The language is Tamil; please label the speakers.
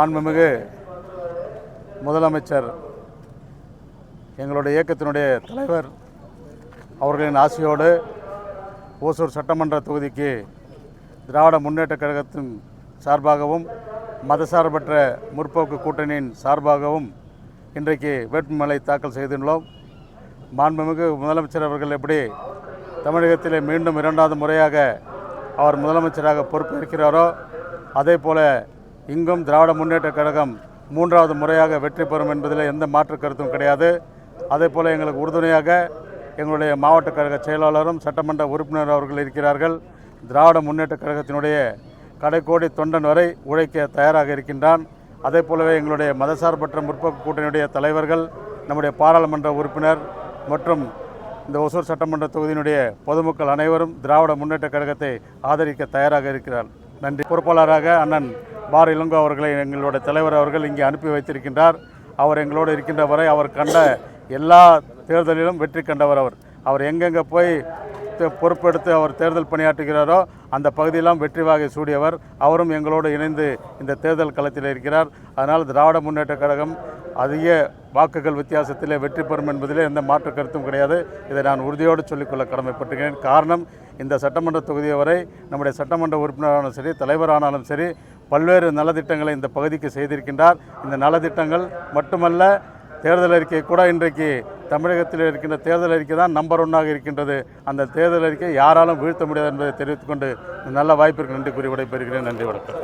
Speaker 1: மாண்புமிகு முதலமைச்சர் எங்களுடைய இயக்கத்தினுடைய தலைவர் அவர்களின் ஆசையோடு ஓசூர் சட்டமன்ற தொகுதிக்கு திராவிட முன்னேற்றக் கழகத்தின் சார்பாகவும் மதசார்பற்ற முற்போக்கு கூட்டணியின் சார்பாகவும் இன்றைக்கு வேட்புமனு தாக்கல் செய்துள்ளோம். மாண்புமிகு முதலமைச்சர் அவர்கள் எப்படி தமிழகத்திலே மீண்டும் 2வது முறையாக அவர் முதலமைச்சராக பொறுப்பேற்கிறாரோ அதே போல இங்கும் திராவிட முன்னேற்றக் கழகம் 3வது முறையாக வெற்றி பெறும் என்பதில் எந்த மாற்று கருத்தும் கிடையாது. அதே போல் எங்களுக்கு உறுதுணையாக எங்களுடைய மாவட்ட கழக செயலாளரும் சட்டமன்ற உறுப்பினர் அவர்கள் இருக்கிறார்கள். திராவிட முன்னேற்றக் கழகத்தினுடைய கடைக்கோடி தொண்டன் வரை உழைக்க தயாராக இருக்கின்றான். அதே போலவே எங்களுடைய மதசார்பற்ற முற்போக்கு கூட்டணியுடைய தலைவர்கள், நம்முடைய பாராளுமன்ற உறுப்பினர் மற்றும் இந்த ஒசூர் சட்டமன்ற தொகுதியினுடைய பொதுமக்கள் அனைவரும் திராவிட முன்னேற்றக் கழகத்தை ஆதரிக்க தயாராக இருக்கிறார். நன்றி. பொறுப்பாளராக அண்ணன் பார் இளங்கோ அவர்களை எங்களுடைய தலைவர் அவர்கள் இங்கே அனுப்பி வைத்திருக்கின்றார். அவர் எங்களோடு இருக்கின்ற வரை அவர் கண்ட எல்லா தேர்தலிலும் வெற்றி கண்டவர். அவர் எங்கெங்கே போய் பொறுப்பெடுத்து அவர் தேர்தல் பணியாற்றுகிறாரோ அந்த பகுதியெல்லாம் வெற்றி வாகை சூடியவர். அவரும் எங்களோடு இணைந்து இந்த தேர்தல் களத்தில் இருக்கிறார். அதனால் திராவிட முன்னேற்றக் கழகம் அதிக வாக்குகள் வித்தியாசத்திலே வெற்றி பெறும் என்பதிலே எந்த மாற்று கருத்தும் கிடையாது. இதை நான் உறுதியோடு சொல்லிக்கொள்ள கடமைப்பட்டிருக்கிறேன். காரணம், இந்த சட்டமன்ற தொகுதியை வரை நம்முடைய சட்டமன்ற உறுப்பினரானாலும் சரி, தலைவரானாலும் சரி, பல்வேறு நலத்திட்டங்களை இந்த பகுதிக்கு செய்திருக்கின்றார். இந்த நலத்திட்டங்கள் மட்டுமல்ல, தேர்தல் அறிக்கை கூட இன்றைக்கு தமிழகத்தில் இருக்கின்ற தேர்தல் அறிக்கை தான் நம்பர் 1ஆக இருக்கின்றது. அந்த தேர்தல் அறிக்கை யாராலும் வீழ்த்த முடியாது என்பதை தெரிவித்துக்கொண்டு நல்ல வாய்ப்பிற்கு நன்றி கூறி விடைபெறுகிறேன். நன்றி, வணக்கம்.